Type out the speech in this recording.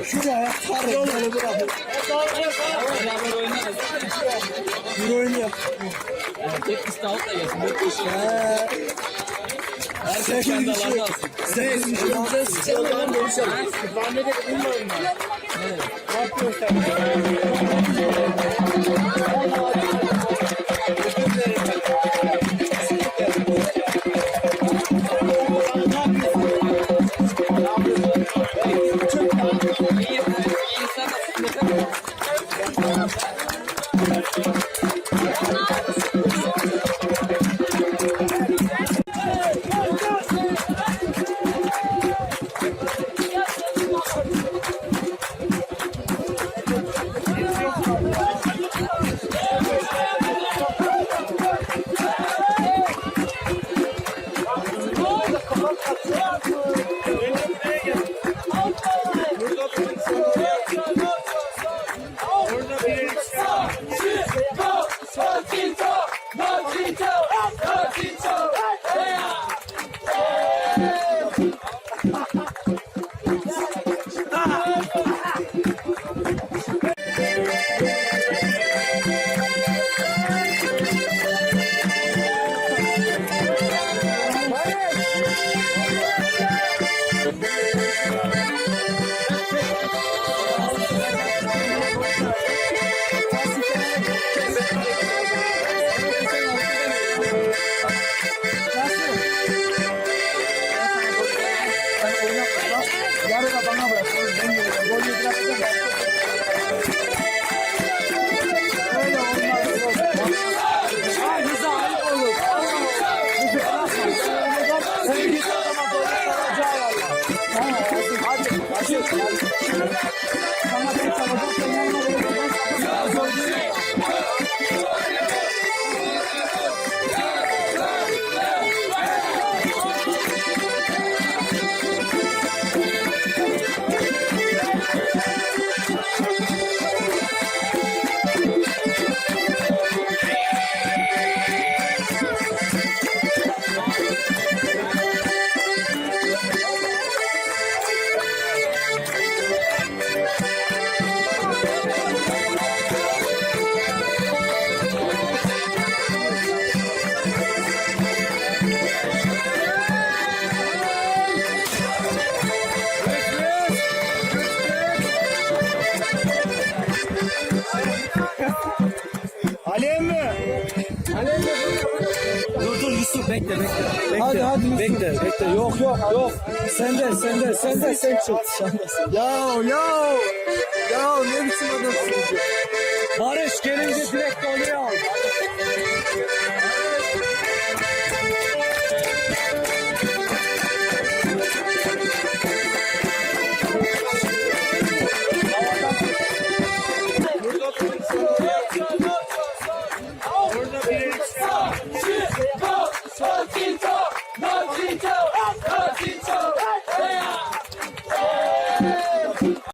Şuraya sarı böyle bırakın. Beraber oynarız. Bir oynuyor. Tek istavuk da gelsin. Dört kişi. Herkes kendi alanına alsın. Sen sıçradan konuşalım. Kütüphanede bilmiyorum ben. Evet. Ne yapıyorsun sen? İyi insan aslında. Yarıda bana bırak. Ben geleceğim. Golü bırakacağım. Öyle olmaz. Ha bize ayıp olur. Bizi bırakma. Sen git o zaman golü saracağı valla. Hadi. Sana bir çalacak. Sen yanına vereceksin. Alev mi? Alev mi? Dur Yusuf bekle. Hadi Yusuf. Bekle. Yok. Sen çık. Ya ne biçim adamsın? Barış gelince direkt oluyor.